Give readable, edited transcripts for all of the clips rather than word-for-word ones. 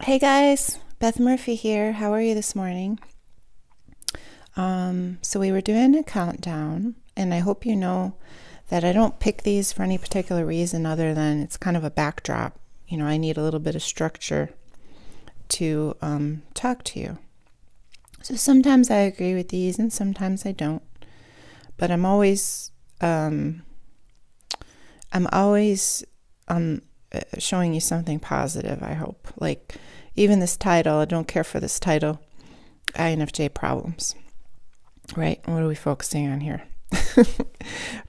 Hey guys, Beth Murphy here. How are you this morning? So we were doing a countdown, and I hope you know that I don't pick these for any particular reason other than it's kind of a backdrop. I need a little bit of structure to talk to you. So sometimes I agree with these, and sometimes I don't. But I'm always showing you something positive. I hope. Like even this title, I don't care for this title. INFJ problems, right? What are we focusing on here?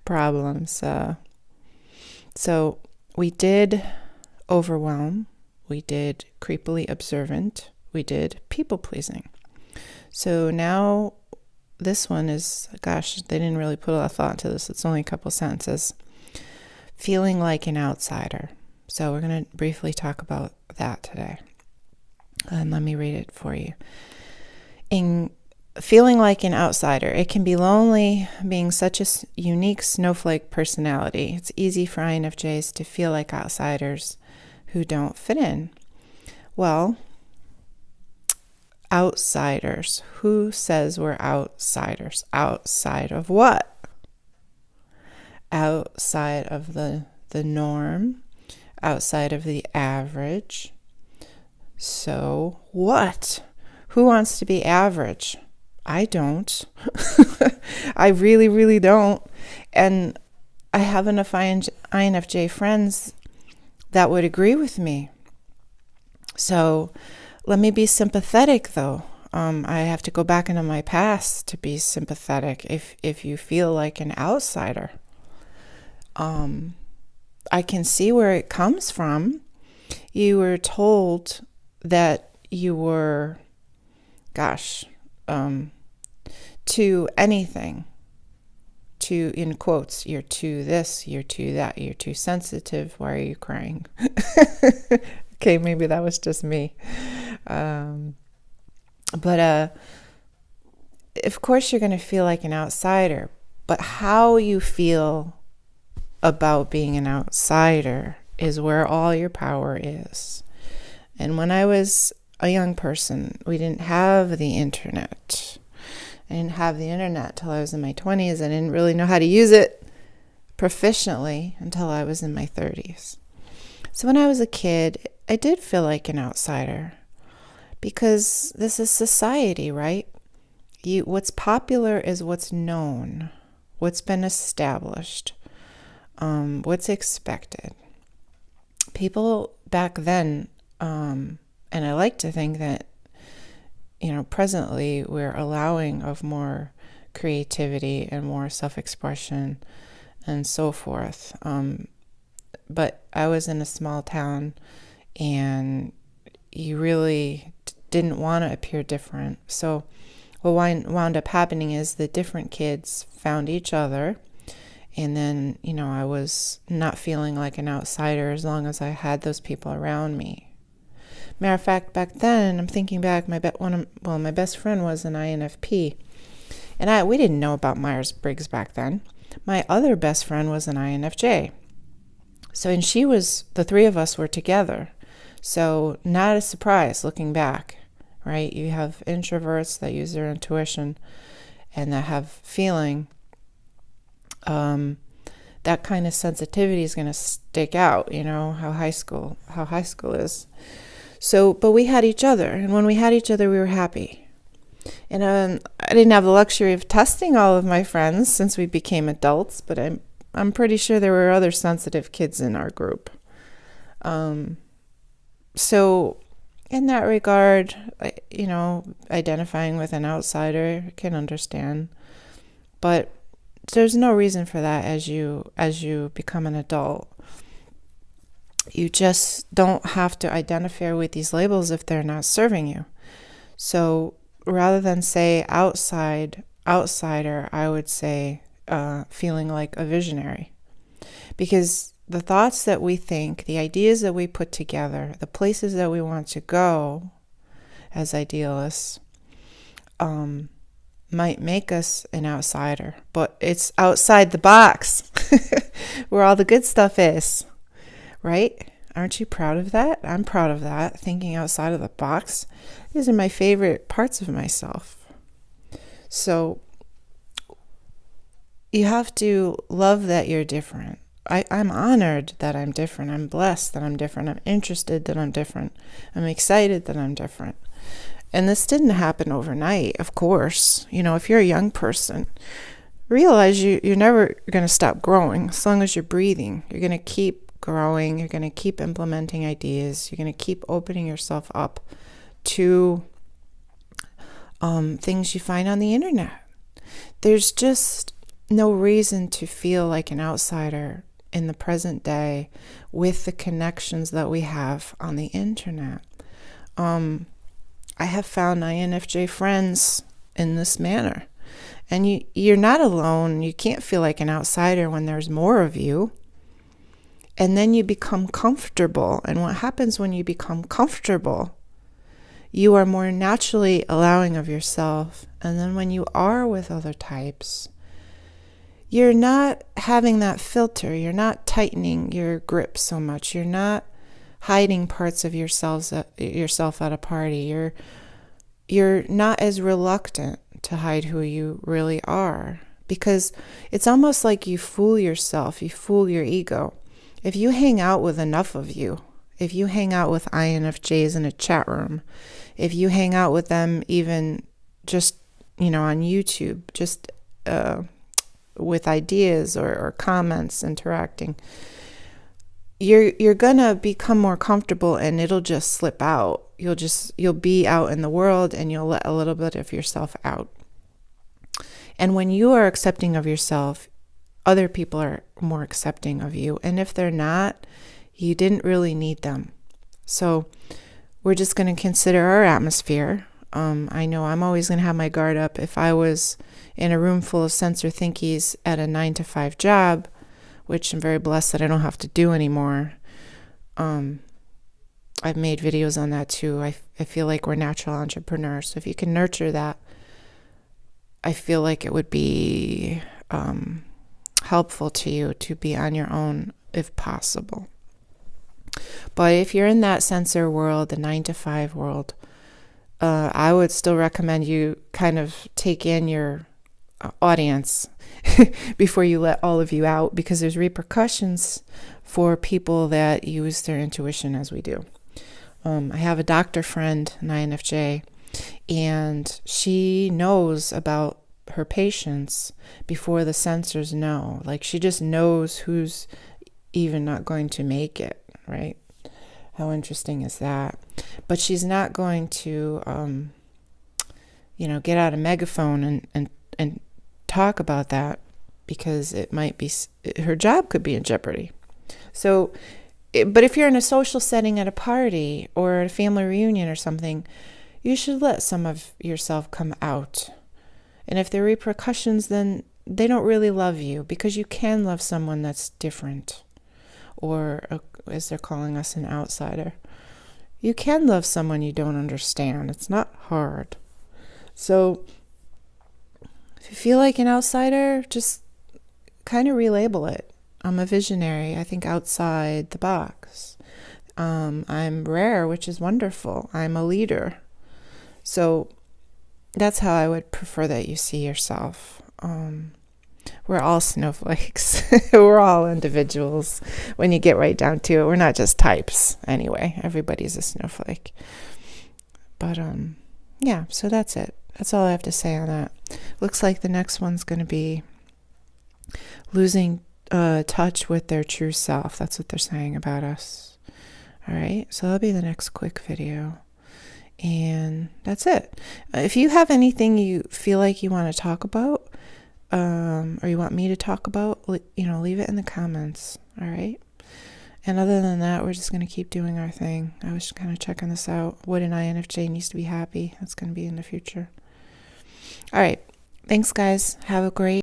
Problems. So we did overwhelm, we did creepily observant, we did people pleasing. So now this one is, gosh, they didn't really put a lot of thought into this. It's only a couple sentences. Feeling like an outsider. So we're going to briefly talk about that today. And let me read it for you. In feeling like an outsider, it can be lonely being such a unique snowflake personality. It's easy for INFJs to feel like outsiders who don't fit in. Well, outsiders. Who says we're outsiders? Outside of what? Outside of the norm, outside of the average. So what? Who wants to be average? I don't. I really, really don't. And I have enough INFJ friends that would agree with me. So let me be sympathetic, though. I have to go back into my past to be sympathetic. If you feel like an outsider, I can see where it comes from. You were told that you were, to anything, to, in quotes, you're too this, you're too that, you're too sensitive, why are you crying? Okay, maybe that was just me. But of course you're going to feel like an outsider, but how you feel about being an outsider is where all your power is. And when I was a young person, we didn't have the internet. I didn't have the internet till I was in my 20s. I didn't really know how to use it proficiently until I was in my 30s. So when I was a kid, I did feel like an outsider because this is society, right? What's popular is what's known, what's been established, what's expected. People back then, and I like to think that, presently we're allowing of more creativity and more self-expression and so forth. But I was in a small town and you really didn't want to appear different. So what wound up happening is the different kids found each other. And then, I was not feeling like an outsider as long as I had those people around me. Matter of fact, back then, I'm thinking back, my best friend was an INFP. And we didn't know about Myers Briggs back then. My other best friend was an INFJ. So, and the three of us were together. So, not a surprise looking back, right? You have introverts that use their intuition and that have feeling. That kind of sensitivity is going to stick out, how high school is. So, but we had each other, and when we had each other, we were happy. And I didn't have the luxury of testing all of my friends since we became adults, but I'm pretty sure there were other sensitive kids in our group. So, in that regard, identifying with an outsider, I can understand, but there's no reason for that as you become an adult. You just don't have to identify with these labels if they're not serving you. So rather than say outsider, I would say feeling like a visionary. Because the thoughts that we think, the ideas that we put together, the places that we want to go as idealists, might make us an outsider, but it's outside the box where all the good stuff is, right? Aren't you proud of that? I'm proud of that. Thinking outside of the box. These are my favorite parts of myself. So you have to love that you're different. I'm honored that I'm different. I'm blessed that I'm different. I'm interested that I'm different. I'm excited that I'm different. And this didn't happen overnight, of course. If you're a young person, realize you're never going to stop growing as long as you're breathing. You're going to keep growing. You're going to keep implementing ideas. You're going to keep opening yourself up to things you find on the internet. There's just no reason to feel like an outsider in the present day with the connections that we have on the internet. I have found INFJ friends in this manner. And you're not alone. You can't feel like an outsider when there's more of you. And then you become comfortable. And what happens when you become comfortable? You are more naturally allowing of yourself. And then when you are with other types, you're not having that filter. You're not tightening your grip so much. You're not hiding parts of yourself at a party. You're not as reluctant to hide who you really are, because it's almost like you fool yourself, you fool your ego. If you hang out with enough of you, if you hang out with INFJs in a chat room, if you hang out with them even just, on YouTube, just with ideas or comments interacting, you're gonna become more comfortable, and it'll just slip out. You'll be out in the world, and you'll let a little bit of yourself out. And when you are accepting of yourself, other people are more accepting of you. And if they're not, you didn't really need them. So we're just going to consider our atmosphere. I know I'm always going to have my guard up. If I was in a room full of sensor thinkies at a 9-to-5 job, which I'm very blessed that I don't have to do anymore. I've made videos on that too. I feel like we're natural entrepreneurs. So if you can nurture that, I feel like it would be helpful to you to be on your own if possible. But if you're in that sensor world, the 9-to-5 world, I would still recommend you kind of take in your audience before you let all of you out, because there's repercussions for people that use their intuition as we do. I have a doctor friend, an INFJ, and she knows about her patients before the sensors know. Like, she just knows who's even not going to make it, right? How interesting is that? But she's not going to, get out a megaphone and talk about that, because it might be, her job could be in jeopardy. So, but if you're in a social setting at a party or at a family reunion or something, you should let some of yourself come out. And if there are repercussions, then they don't really love you, because you can love someone that's different, or as they're calling us, an outsider. You can love someone you don't understand. It's not hard. So if you feel like an outsider, just kind of relabel it. I'm a visionary. I think outside the box. I'm rare, which is wonderful. I'm a leader. So that's how I would prefer that you see yourself. We're all snowflakes. We're all individuals. When you get right down to it, we're not just types. Anyway, everybody's a snowflake. But yeah, so that's it. That's all I have to say on that. Looks like the next one's going to be losing touch with their true self. That's what they're saying about us. All right, so that'll be the next quick video. And that's it. If you have anything you feel like you want to talk about, or you want me to talk about, leave it in the comments. All right. And other than that, we're just going to keep doing our thing. I was kind of checking this out. What an INFJ needs to be happy. That's going to be in the future. All right. Thanks, guys. Have a great